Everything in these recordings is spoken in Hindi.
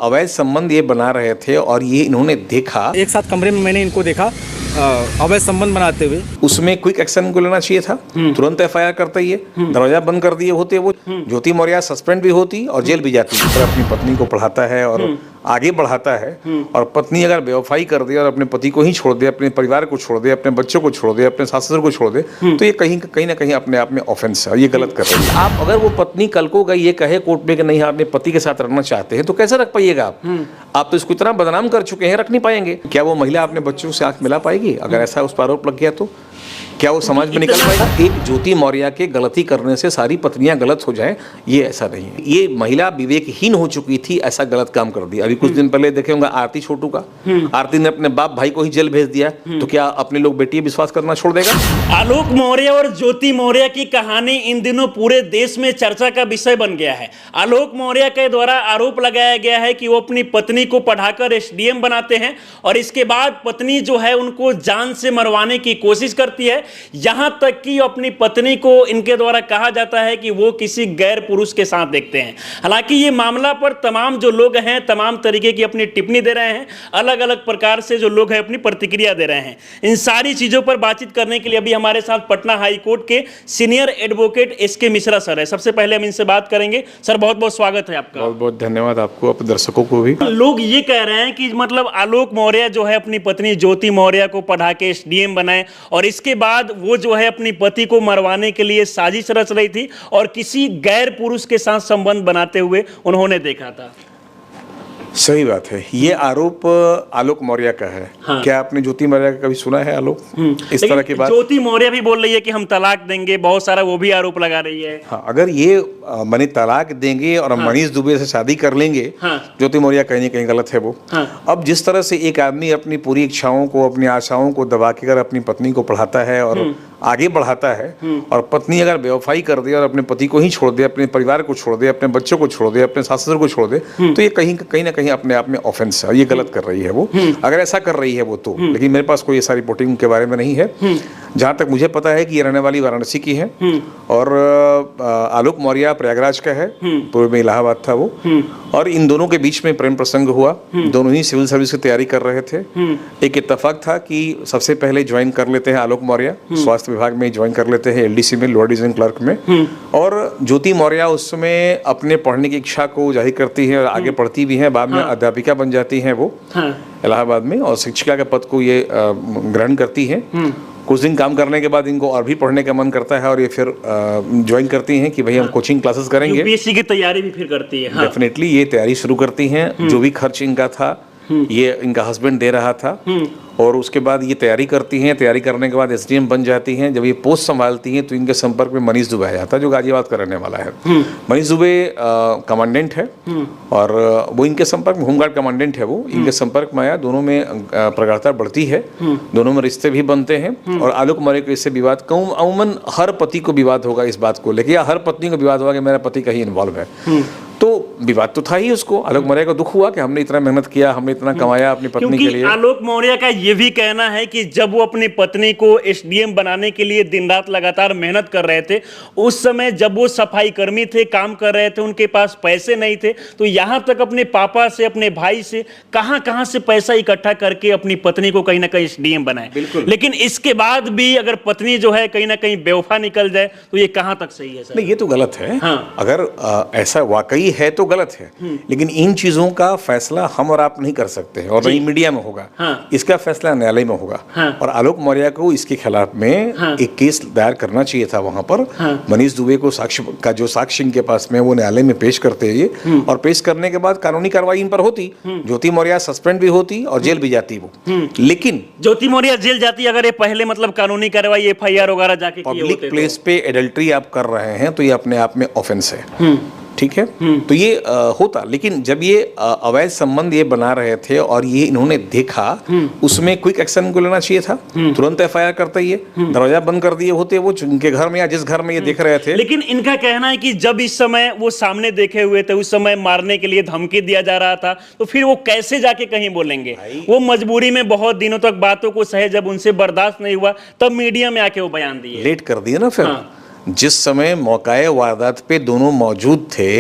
अवैध संबंध ये बना रहे थे और ये इन्होंने देखा, एक साथ कमरे में मैंने इनको देखा अवैध संबंध बनाते हुए। उसमें क्विक एक्शन को लेना चाहिए था, तुरंत एफआईआर करते ही दरवाजा बंद कर दिए होते, वो ज्योति मौर्य सस्पेंड भी होती और जेल भी जाती। पर अपनी पत्नी को पढ़ाता है और आगे बढ़ाता है, और पत्नी अगर बेवफाई कर दे और अपने पति को ही छोड़ दे, अपने परिवार को छोड़ दे, अपने बच्चों को छोड़ दे, अपने सास ससुर को छोड़ दे, तो ये कहीं ना कहीं अपने आप में ऑफेंस है और ये गलत कर रही है। आप अगर वो पत्नी कल को गई ये कहे कोर्ट में कि नहीं आप अपने पति के साथ रहना चाहते हैं, तो कैसे रख पाइएगा आप तो इसको इतना बदनाम कर चुके हैं, रख नहीं पाएंगे। क्या वो महिला अपने बच्चों से आंख मिला पाएगी अगर ऐसा उस पर आरोप लग गया? तो क्या वो समाज में निकल पाएगा? एक ज्योति मौर्य के गलती करने से सारी पत्नियां गलत हो जाएं, ये ऐसा नहीं है। ये महिला विवेकहीन हो चुकी थी, ऐसा गलत काम कर दिया। अभी कुछ दिन पहले देखे होंगे आरती छोटू का, आरती ने अपने बाप भाई को ही जेल भेज दिया, तो क्या अपने लोग बेटी विश्वास करना छोड़ देगा? आलोक मौर्य और ज्योति मौर्य की कहानी इन दिनों पूरे देश में चर्चा का विषय बन गया है। आलोक मौर्य के द्वारा आरोप लगाया गया है कि वो अपनी पत्नी को पढ़ाकर एसडीएम बनाते हैं और इसके बाद पत्नी जो है उनको जान से मरवाने की कोशिश करती है। यहां तक कि अपनी पत्नी को इनके द्वारा कहा जाता है कि वो किसी गैर पुरुष के साथ देखते हैं। हालांकि ये मामला पर तमाम जो लोग हैं तमाम तरीके की अपनी टिप्पणी दे रहे हैं, अलग अलग प्रकार से जो लोग हैं अपनी प्रतिक्रिया दे रहे हैं। इन सारी चीजों पर बातचीत करने के लिए अभी हमारे साथ पटना हाई कोर्ट के senior advocate S K Mishra sir है। सबसे पहले हम इनसे बात करेंगे। सर बहुत बहुत स्वागत है आपका। बहुत बहुत धन्यवाद आपको, अपने दर्शकों को भी। लोग ये कह रहे हैं कि मतलब आलोक मौर्य जो है अपनी पत्नी ज्योति मौर्य को पढ़ा के एसडीएम बनाए और इसके बाद वो जो है अपनी पति को मरवाने के लिए साजिश रच रही थी और किसी गैर पुरुष के साथ संबंध बनाते हुए उन्होंने देखा था। सही बात है, ये आरोप आलोक मौर्य का है। हाँ। क्या आपने ज्योति मौर्य का कभी सुना है आलोक इस तरह की बात? ज्योति मौर्य भी बोल रही है कि हम तलाक देंगे, बहुत सारा वो भी आरोप लगा रही है। हाँ, अगर ये मनी तलाक देंगे और हाँ। मनीष दुबे से शादी कर लेंगे, हाँ। ज्योति मौर्य कहीं ना कहीं गलत है वो। हाँ। अब जिस तरह से एक आदमी अपनी पूरी इच्छाओं को, अपनी आशाओं को दबा के कर अपनी पत्नी को पढ़ाता है और आगे बढ़ाता है, और पत्नी अगर बेवफाई कर दे और अपने पति को ही छोड़ दे, अपने परिवार को छोड़ दे, अपने बच्चों को छोड़ दे, अपने सास ससुर को छोड़ दे, तो ये कहीं ना कहीं अपने आप में ऑफेंस है, ये गलत कर रही है वो। अगर ऐसा कर रही है वो तो, लेकिन मेरे पास कोई ऐसा रिपोर्टिंग के बारे में नहीं है। जहां तक मुझे पता है कि ये रहने वाली वाराणसी की है और आलोक मौर्य प्रयागराज का है, पूर्व में इलाहाबाद था वो, और इन दोनों के बीच में प्रेम प्रसंग हुआ। दोनों ही सिविल सर्विस की तैयारी कर रहे थे। एक इत्तेफाक था कि सबसे पहले ज्वाइन कर लेते हैं आलोक मौर्य, स्वास्थ्य विभाग में ज्वाइन कर लेते हैं, एलडीसी में, लोअर डिवीजन क्लर्क में, और ज्योति मौर्य उस समय अपने पढ़ने की इच्छा को जाहिर करती है और आगे पढ़ती भी है। बाद में अध्यापिका बन जाती हैं वो इलाहाबाद में, और शिक्षिका के पद को ये ग्रहण करती हैं। कुछ दिन काम करने के बाद इनको और भी पढ़ने का मन करता है और ये फिर ज्वाइन करती हैं कि भाई हम कोचिंग क्लासेस करेंगे। यूपीएससी की तैयारी भी फिर करती है। डेफिनेटली ये तैयारी शुरू करती हैं। जो भी खर्च इनका था ये इनका हस्बैंड दे रहा था, और उसके बाद ये तैयारी करती हैं। तैयारी करने के बाद एसडीएम बन जाती हैं। जब ये पोस्ट संभालती हैं तो इनके संपर्क में मनीष दुबे आ जाता है, जो गाजियाबाद का रहने वाला है। मनीष दुबे कमांडेंट है और वो इनके संपर्क में, होमगार्ड कमांडेंट है वो, इनके संपर्क में आया। दोनों में प्रगाढ़ता बढ़ती है, दोनों में रिश्ते भी बनते हैं। और आलोक मौर्य को इससे विवाद, अमूमन हर पति को विवाद होगा इस बात को लेकर, या हर पत्नी को विवाद होगा कि मेरा पति कहीं इन्वॉल्व है। तो विवाद तो था ही उसको। आलोक मौर्य को दुख हुआ कि हमने इतना मेहनत किया, हमने इतना कमाया अपनी पत्नी के लिए। आलोक मौर्य का ये भी कहना है कि जब वो अपनी पत्नी को एसडीएम बनाने के लिए दिन रात लगातार मेहनत कर रहे थे, उस समय जब वो सफाई कर्मी थे, काम कर रहे थे, उनके पास पैसे नहीं थे, तो यहां तक अपने पापा से, अपने भाई से कहां से पैसा इकट्ठा करके अपनी पत्नी को कहीं ना कहीं एसडीएम बनाए। लेकिन इसके बाद भी अगर पत्नी जो है कहीं ना कहीं बेवफा निकल जाए तो ये कहां तक सही है सर? नहीं, ये तो गलत है। हाँ। अगर ऐसा वाकई है तो गलत है, लेकिन इन चीजों का फैसला हम और आप नहीं कर सकते हैं, और नहीं मीडिया में होगा। हाँ। इसका फैसला न्यायालय में होगा। हाँ। और आलोक मौर्य को इसके खिलाफ में एक केस दायर करना चाहिए था वहां पर। मनीष दुबे को साक्ष्य का जो साक्ष्य इनके पास में वो न्यायालय में पेश करते हैं, और पेश करने के बाद कानूनी कार्रवाई इन पर होती। ज्योति मौर्य सस्पेंड भी होती और जेल भी जाती वो। लेकिन ज्योति मौर्य जेल जाती अगर ये पहले मतलब कानूनी कार्रवाई एफआईआर वगैरह जाके पब्लिक प्लेस पे एडल्ट्री आप कर रहे हैं तो ये अपने आप में ऑफेंस है। ठीक है, तो ये होता। लेकिन जब ये अवैध संबंध ये बना रहे थे और ये इन्होंने देखा, उसमें क्विक एक्शन को लेना चाहिए था, तुरंत एफआईआर करते ही दरवाजा बंद कर दिए होते वो उनके घर में या जिस घर में ये देख रहे थे। लेकिन इनका कहना है कि जब इस समय वो सामने देखे हुए थे, उस समय मारने के लिए धमकी दिया जा रहा था, तो फिर वो कैसे जाके कहीं बोलेंगे? वो मजबूरी में बहुत दिनों तक बातों को सहे, जब उनसे बर्दाश्त नहीं हुआ तब मीडिया में आके वो बयान दिए। लेट कर दिए ना फिर। जिस समय मौकाए वारदात पे दोनों मौजूद थे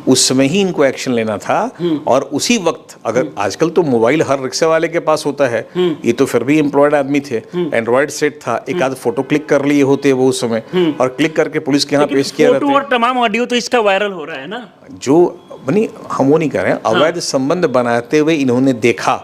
उस समय ही इनको एक्शन लेना था। और उसी वक्त अगर आजकल तो मोबाइल हर रिक्शे वाले के पास होता है, ये तो फिर भी एम्प्लॉयड आदमी थे, एंड्रॉयड सेट था, एक आध फोटो क्लिक कर लिए होते वो उस समय और क्लिक करके पुलिस के यहाँ पेश किया फोटो और तमाम ऑडियो तो इसका वायरल हो रहा है ना। जो बनी हम वो नहीं कर रहे हैं, अवैध संबंध बनाते हुए इन्होंने देखा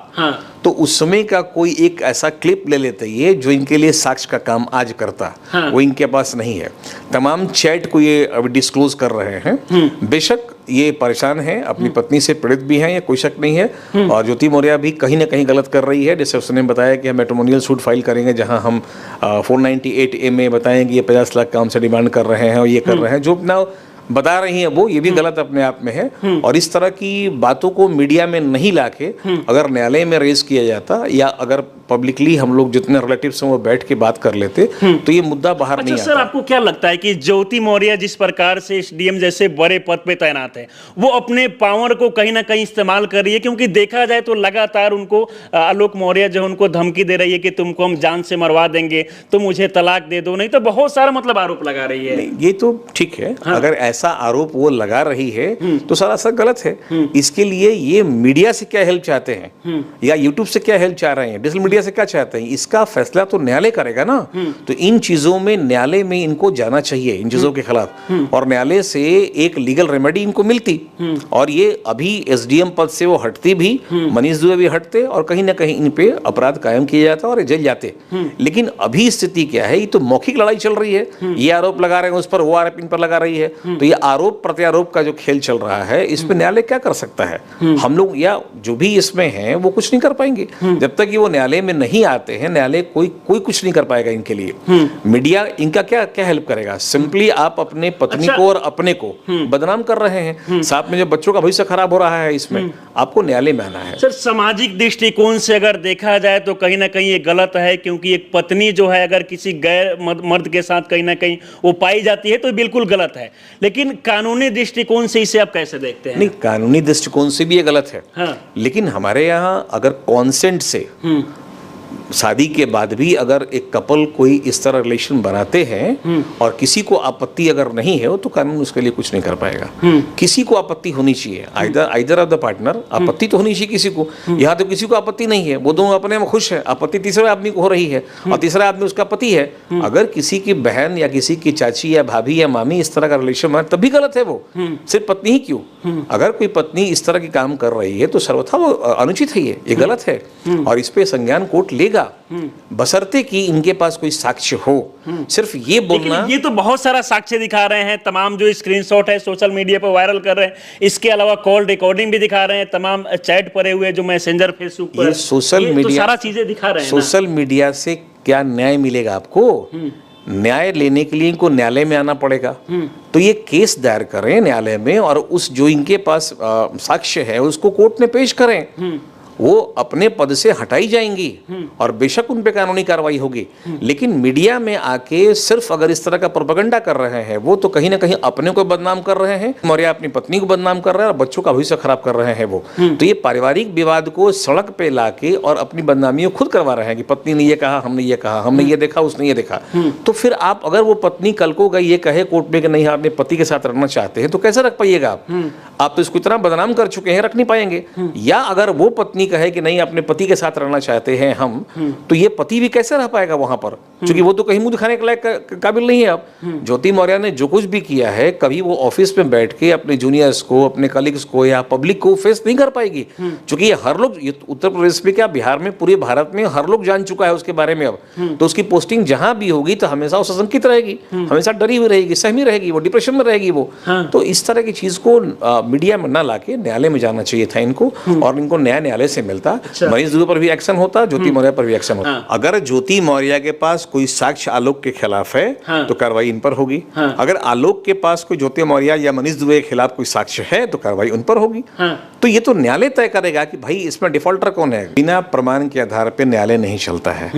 तो उस समय का कोई एक ऐसा क्लिप ले लेते ये जो इनके लिए साक्ष्य का काम आज करता, वो इनके पास नहीं है। तमाम चैट को ये अभी डिस्क्लोज कर रहे हैं। बेशक ये परेशान हैं, अपनी पत्नी से पीड़ित भी हैं, ये कोई शक नहीं है। और ज्योति मौर्य भी कहीं ना कहीं गलत कर रही है। जैसे उसने बताया कि हम मैट्रिमोनियल सूट फाइल करेंगे जहां हम 498A में बताएंगे ये 50 लाख का हमसे डिमांड कर रहे हैं और ये कर रहे हैं, जो अपना बता रही है वो ये भी गलत अपने आप में है। और इस तरह की बातों को मीडिया में नहीं लाके अगर न्यायालय में रेज किया जाता या अगर पब्लिकली हम लोग जितने रिलेटिव्स हैं वो बैठ के बात कर लेते तो ये मुद्दा बाहर नहीं आता। सर, आपको क्या लगता है कि ज्योति मौर्य जिस प्रकार से एसडीएम जैसे बड़े पद पे तैनात है, वो अपने पावर को कहीं ना कहीं इस्तेमाल कर रही है? क्योंकि देखा जाए तो लगातार उनको आलोक मौर्य जो उनको धमकी दे रही है कि तुमको हम जान से मरवा देंगे, तुम मुझे तलाक दे दो, नहीं तो बहुत सारा मतलब आरोप लगा रही है। ये तो ठीक है, अगर ऐसा आरोप वो लगा रही है तो सरासर गलत है। इसके लिए ये मीडिया से क्या हेल्प चाहते हैं या यूट्यूब से क्या हेल्प चाह रहे हैं, डिजिटल मीडिया से क्या चाहते हैं, इसका फैसला तो न्यायालय करेगा ना। तो इन चीजों में न्यायालय में इनको जाना चाहिए, इन चीजों के खिलाफ, और न्यायालय से एक लीगल रेमेडी इनको मिलती। और ये अभी एसडीएम पद से वो हटती भी, मनीष दुबे भी हटते और कहीं ना कहीं इन पे अपराध कायम किया जाता और जेल जाते। लेकिन अभी स्थिति क्या है, ये तो मौखिक लड़ाई चल रही है, ये आरोप लगा रहे हैं उस पर, वो आरोप इन पर लगा रही है। तो ये आरोप प्रत्यारोप का जो खेल चल रहा है, इस पे न्यायालय क्या कर सकता है? हम लोग या जो भी इसमें हैं वो कुछ नहीं कर पाएंगे जब तक ये वो न्यायालय में नहीं आते हैं। न्यायालय कोई कुछ नहीं कर पाएगा इनके लिए। मीडिया इनका क्या क्या हेल्प करेगा? सिंपली आप अपने पत्नी को और अपने को बदनाम कर रहे हैं, साथ में जो बच्चों का भविष्य खराब हो रहा है, इसमें आपको न्यायालय में आना है। सर, सामाजिक दृष्टिकोण से अगर देखा जाए तो कहीं ना कहीं ये गलत है, क्योंकि एक पत्नी जो है अगर किसी गैर मर्द के साथ कहीं ना कहीं वो पाई जाती है तो बिल्कुल गलत है। लेकिन कानूनी दृष्टिकोण से इसे आप कैसे देखते हैं? नहीं, कानूनी दृष्टिकोण से भी ये गलत है। लेकिन हमारे यहाँ अगर कॉन्सेंट से शादी के बाद भी अगर एक कपल कोई इस तरह रिलेशन बनाते हैं और किसी को आपत्ति अगर नहीं है तो कानून उसके लिए कुछ नहीं कर पाएगा। किसी को आपत्ति होनी चाहिए, आइदर ऑफ द पार्टनर, आपत्ति तो होनी चाहिए किसी को। यहाँ तो किसी को आपत्ति नहीं है, वो दोनों अपने में खुश है, आपत्ति तीसरे आदमी को हो रही है और तीसरा आदमी उसका पति है। अगर किसी की बहन या किसी की चाची या भाभी या मामी इस तरह का रिलेशन बना तब भी गलत है वो, सिर्फ पत्नी ही क्यों? अगर कोई पत्नी इस तरह की काम कर रही है तो सर्वथा वो अनुचित है, ये गलत है और इस पे संज्ञान कोर्ट लेगा, बशर्ते कि इनके पास कोई साक्ष्य हो। सिर्फ ये बोलना, ये तो बहुत सारा साक्ष्य दिखा रहे हैं, तमाम जो स्क्रीनशॉट है सोशल मीडिया पर वायरल कर रहे हैं, इसके अलावा कॉल रिकॉर्डिंग भी दिखा रहे हैं, तमाम चैट पड़े हुए जो मैसेंजर फेसबुक पर, सोशल मीडिया, तो सारा चीजें दिखा रहे हैं। सोशल मीडिया से क्या न्याय मिलेगा आपको? न्याय लेने के लिए इनको न्यायालय में आना पड़ेगा। तो ये केस दायर करें न्यायालय में और उस जो इनके पास साक्ष्य है उसको कोर्ट में पेश करें। वो अपने पद से हटाई जाएंगी और बेशक उन पे कानूनी कार्रवाई होगी। लेकिन मीडिया में आके सिर्फ अगर इस तरह का प्रोपेगेंडा कर रहे हैं वो तो कहीं ना कहीं अपने को बदनाम कर रहे हैं, मौर्य अपनी पत्नी को बदनाम कर रहे हैं और बच्चों का भविष्य खराब कर रहे हैं वो। तो ये पारिवारिक विवाद को सड़क पे लाके और अपनी बदनामियों खुद करवा रहे हैं कि पत्नी ने ये कहा, हमने ये कहा, हमने ये देखा, उसने ये देखा। तो फिर आप अगर वो पत्नी कल को गई ये कहे कोर्ट में कि नहीं आप अपने पति के साथ रहना चाहते हैं तो कैसे रख पाइएगा आप तो इसको इतना बदनाम कर चुके हैं, रख नहीं पाएंगे। या अगर वो पत्नी कहे कि नहीं अपने पति के साथ रहना चाहते हैं हम, तो ये पति भी कैसे रह पाएगा वहां पर, क्योंकि वो तो कहीं मुंह दिखाने के लायक काबिल नहीं है। अब ज्योति मौर्य ने जो कुछ भी किया है कभी वो ऑफिस में बैठ के अपने जूनियर्स को, अपने कलीग्स को या पब्लिक को फेस नहीं कर पाएगी, क्योंकि ये हर लोग, उत्तर प्रदेश में क्या बिहार में, पूरे भारत में हर लोग जान चुका है उसके बारे में अब। तो उसकी पोस्टिंग जहां भी होगी तो हमेशा वो सशंकित रहेगी, हमेशा डरी हुई रहेगी, सहमी रहेगी, वो डिप्रेशन में रहेगी वो। तो इस तरह की चीज को मीडिया में ना लाके न्यायालय में जाना चाहिए था इनको, और इनको न्यायालय से मिलता। मनीष दुबे पर भी एक्शन होता, ज्योति मौर्य पर भी एक्शन होता। अगर ज्योति मौर्य के पास कोई साक्ष्य आलोक के खिलाफ है तो कार्रवाई इन पर होगी। अगर आलोक के पास कोई ज्योति मौर्य या मनीष दुबे के खिलाफ कोई साक्ष्य है तो कार्रवाई उन पर होगी। तो ये तो न्यायालय तय करेगा कि भाई इसमें डिफॉल्टर कौन है। बिना प्रमाण के आधार पर न्यायालय नहीं चलता है।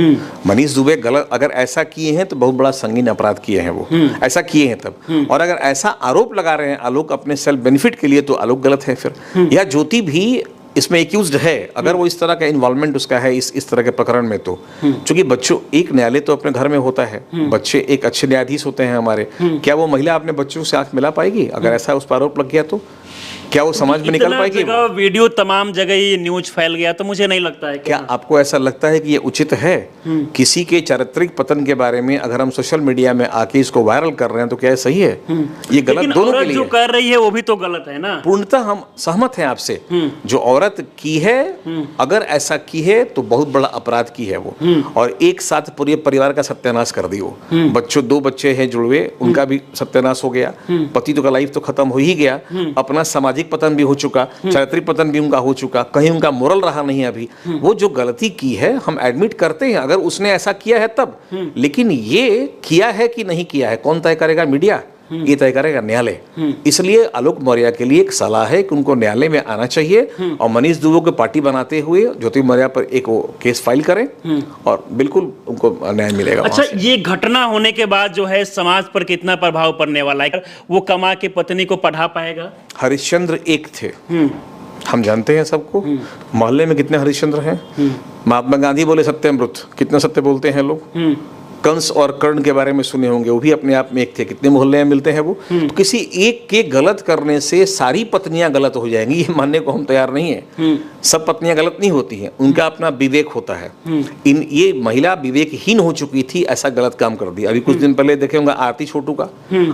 मनीष दुबे गलत अगर ऐसा किए हैं तो बहुत बड़ा संगीन अपराध किए हैं, वो ऐसा किए हैं तब। और अगर ऐसा आरोप लगा रहे हैं आलोक अपने सेल्फ बेनिफिट के लिए तो आलोक गलत है फिर। या ज्योति भी इसमें एक्यूज्ड है, अगर वो इस तरह का इन्वॉल्वमेंट उसका है इस तरह के प्रकरण में, तो चूंकि बच्चों, एक न्यायालय तो अपने घर में होता है, बच्चे एक अच्छे न्यायाधीश होते हैं हमारे, क्या वो महिला अपने बच्चों से आंख मिला पाएगी अगर ऐसा उस पर आरोप लग गया? तो क्या वो समाज में निकल पाएगी? वीडियो तमाम जगह ये न्यूज फैल गया, तो मुझे नहीं लगता है। क्या आपको ऐसा लगता है कि ये उचित है? किसी के चारित्रिक पतन के बारे में अगर हम सोशल मीडिया में आके इसको वायरल कर रहे हैं तो क्या ये सही है? ये गलत दोनों के लिए जो कर रही है वो भी तो गलत है ना। पूर्णतः हम सहमत हैं आपसे। जो औरत की है, अगर ऐसा की है तो बहुत बड़ा अपराध की है वो, और एक साथ पूरे परिवार का सत्यानाश कर दी वो। बच्चों, 2 बच्चे हैं जुड़वे, उनका भी सत्यानाश हो गया, पति तो का लाइफ तो खत्म हो ही गया, अपना सामाजिक पतन भी हो चुका, चारित्रिक पतन भी उनका हो चुका, कहीं उनका मोरल रहा नहीं अभी। वो जो गलती की है हम एडमिट करते हैं, अगर उसने ऐसा किया है तब, लेकिन ये किया है कि नहीं किया है कौन तय करेगा? मीडिया, ये तय करेगा न्यायालय। इसलिए आलोक मौर्य के लिए एक सलाह है कि उनको न्यायालय में आना चाहिए और मनीष दुबे को पार्टी बनाते हुए ज्योति मौर्य पर एक केस फाइल करें और बिल्कुल उनको न्याय मिलेगा। अच्छा, ये घटना होने के बाद जो है समाज पर कितना प्रभाव पड़ने वाला है? वो कमा के पत्नी को पढ़ा पाएगा? हरिश्चंद्र एक थे, हम जानते हैं सबको, मोहल्ले में कितने हरिश्चंद्र हैं। महात्मा गांधी बोले सत्यमृत, कितने सत्य बोलते हैं लोग। कंस और कर्ण के बारे में सुने होंगे, वो भी अपने आप में एक थे, कितने मोहल्ले में मिलते हैं वो। तो किसी एक के गलत करने से सारी पत्नियां गलत हो जाएंगी, ये मानने को हम तैयार नहीं है। सब पत्नियां गलत नहीं होती हैं, उनका अपना विवेक होता है। ये महिला विवेकहीन हो चुकी थी, ऐसा गलत काम कर दिया। अभी कुछ दिन पहले देखे होंगे आरती छोटू का,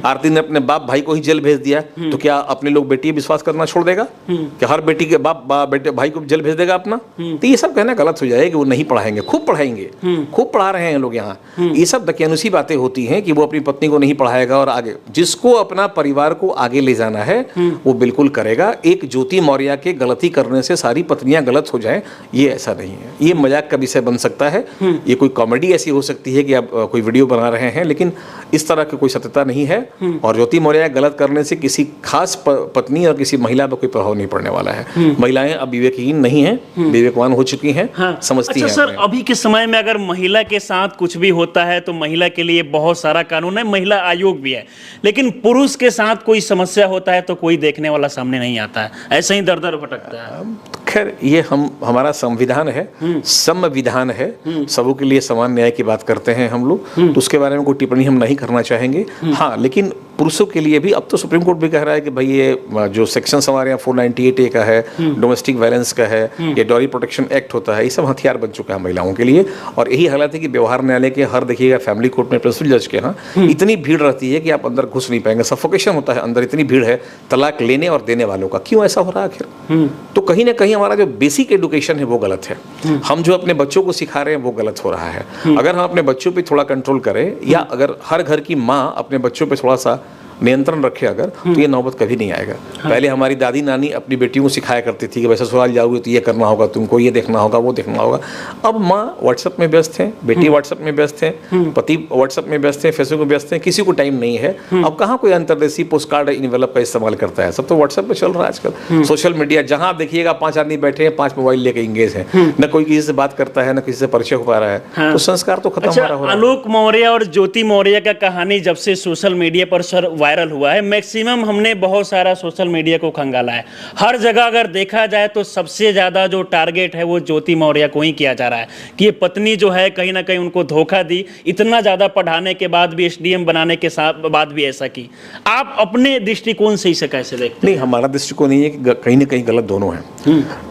आरती ने अपने बाप भाई को ही जेल भेज दिया, तो क्या अपने लोग बेटी विश्वास करना छोड़ देगा? क्या हर बेटी के बाप बेटे भाई को जेल भेज देगा अपना? तो ये सब कहना गलत हो जाएगा कि वो नहीं पढ़ाएंगे। खूब पढ़ाएंगे, खूब पढ़ा रहे हैं लोग यहाँ। ये सब दकियानुसी बातें होती हैं कि वो अपनी पत्नी को नहीं पढ़ाएगा और आगे जिसको अपना परिवार को आगे ले जाना है वो बिल्कुल करेगा। एक ज्योति मौर्य के गलती करने से सारी पत्नियां गलत हो जाएं, ये ऐसा नहीं है। ये मजाक का विषय बन सकता है, ये कोई कॉमेडी ऐसी हो सकती है कि आप कोई वीडियो बना रहे हैं, लेकिन इस तरह की कोई सत्यता नहीं है। और ज्योति मौर्य गलत करने से किसी खास पत्नी और किसी महिला पर कोई प्रभाव नहीं पड़ने वाला है। महिलाएं अब विवेकहीन नहीं है, विवेकवान हो चुकी हैं, समझती हैं। सर, अभी के समय में अगर महिला के साथ कुछ भी होता है तो महिला के लिए बहुत सारा कानून है, महिला आयोग भी है, लेकिन पुरुष के साथ कोई समस्या होता है तो कोई देखने वाला सामने नहीं आता है, ऐसे ही दर दर भटकता है। खैर, ये हमारा संविधान है, संविधान है, सबों के लिए समान न्याय की बात करते हैं हम लोग, तो उसके बारे में कोई टिप्पणी हम नहीं करना चाहेंगे। हाँ, लेकिन पुरुषों के लिए भी अब तो सुप्रीम कोर्ट भी कह रहा है कि भाई ये जो सेक्शन हमारे यहाँ 498A का है, डोमेस्टिक वायलेंस का है, ये डॉरी प्रोटेक्शन एक्ट होता है, ये सब हथियार बन चुका है महिलाओं के लिए। और यही हालत है कि व्यवहार न्यायालय के हर, देखिएगा फैमिली कोर्ट में प्रिंसिपल जज के यहाँ इतनी भीड़ रहती है कि आप अंदर घुस नहीं पाएंगे, सफोकेशन होता है अंदर, इतनी भीड़ है तलाक लेने और देने वालों का। क्यों ऐसा हो रहा है आखिर? तो कहीं ना कहीं हमारा जो बेसिक एजुकेशन है वो गलत है। हम जो अपने बच्चों को सिखा रहे हैं वो गलत हो रहा है। अगर हम अपने बच्चों पे थोड़ा कंट्रोल करें, या अगर हर घर की माँ अपने बच्चों पे थोड़ा सा नियंत्रण रखे अगर, तो ये नौबत कभी नहीं आएगा। पहले हमारी दादी नानी अपनी बेटियों को सिखाया करती थी कि वैसे ससुराल जाओगे तो ये करना होगा, तुमको ये देखना होगा, वो देखना होगा। अब माँ व्हाट्सएप में व्यस्त है, बेटी व्हाट्सएप में व्यस्त है, पति व्हाट्सएप में व्यस्त है, फेसबुक में व्यस्त है, किसी को टाइम नहीं है। अब कहाँ कोई अंतर्देशीय पोस्ट कार्ड इन्वेलप का इस्तेमाल करता है, सब तो व्हाट्सएप पे चल रहा है आजकल। सोशल मीडिया जहाँ आप देखिएगा 5 आदमी बैठे हैं, 5 मोबाइल लेके इंगेज हैं, न कोई किसी से बात करता है, न किसी से परिचय हो पा रहा है। तो संस्कार तो खत्म हो रहा है। आलोक मौर्य और ज्योति मौर्य का कहानी जब से सोशल मीडिया पर सर वायरल हुआ है, मैक्सिमम हमने बहुत सारा सोशल मीडिया को खंगाला है। हर जगह अगर देखा जाए तो सबसे ज्यादा जो टारगेट है वो ज्योति मौर्य को ही किया जा रहा है कि ये पत्नी जो है कहीं ना कहीं उनको धोखा दी, इतना ज्यादा पढ़ाने के बाद भी, एसडीएम बनाने के बाद भी ऐसा की। आप अपने दृष्टिकोण से इसे कैसे देखते हैं? नहीं, हमारा दृष्टिकोण नहीं है कि कहीं ना कहीं गलत दोनों है।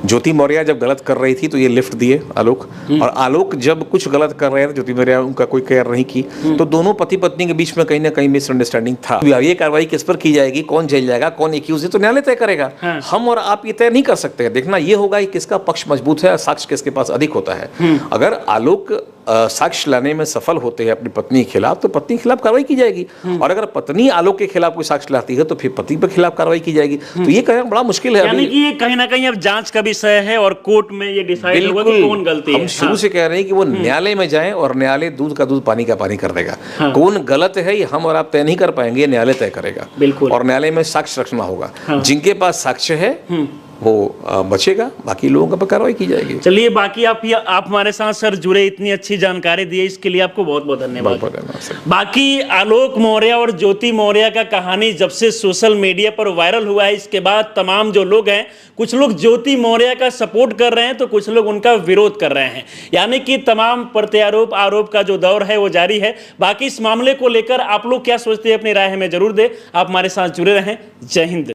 ज्योति मौर्य जब गलत कर रही थी तो ये लिफ्ट दिए आलोक, और आलोक जब कुछ गलत कर रहे थे ज्योति मौर्य उनका कोई केयर नहीं की, तो दोनों पति पत्नी के बीच में कहीं ना कहीं मिसअंडरस्टैंडिंग था। ये कार्रवाई किस पर की जाएगी, कौन जेल जाएगा, कौन एक्यूज है, तो न्यायालय तय करेगा। हम और आप ये तय नहीं कर सकते। देखना ये होगा कि किसका पक्ष मजबूत है, साक्ष्य किसके पास अधिक होता है। अगर आलोक साक्ष्य लाने में सफल होते हैं अपनी पत्नी के खिलाफ, तो पत्नी के खिलाफ कार्रवाई की जाएगी, और अगर पत्नी आलोक के खिलाफ कोई साक्ष्य लाती है तो फिर पति के खिलाफ कार्रवाई की जाएगी। तो ये कहना बड़ा मुश्किल है। यानी कि ये कहीं ना कहीं अब जांच का विषय है और कोर्ट में ये डिसाइड होगा कि कौन गलती है। हम शुरू से कह रहे हैं कि वो न्यायालय में जाएं और न्यायालय दूध का दूध पानी का पानी कर देगा। कौन गलत है ये हम और आप तय नहीं कर पाएंगे, न्यायालय तय करेगा। बिल्कुल। और न्यायालय में साक्ष्य रखना होगा। जिनके पास साक्ष्य है वो बचेगा, बाकी लोगों पर कार्रवाई की जाएगी। चलिए, बाकी आप हमारे साथ सर जुड़े, इतनी अच्छी जानकारी दी इसके लिए आपको बहुत बहुत धन्यवाद। बहुत धन्यवाद सर। बाकी आलोक मौर्य और ज्योति मौर्य का कहानी जब से सोशल मीडिया पर वायरल हुआ है, इसके बाद तमाम जो लोग हैं, कुछ लोग ज्योति मौर्य का सपोर्ट कर रहे हैं तो कुछ लोग उनका विरोध कर रहे हैं, यानी कि तमाम प्रत्यारोप आरोप का जो दौर है वो जारी है। बाकी इस मामले को लेकर आप लोग क्या सोचते हैं, अपनी राय हमें जरूर दें। आप हमारे साथ जुड़े रहें। जय हिंद।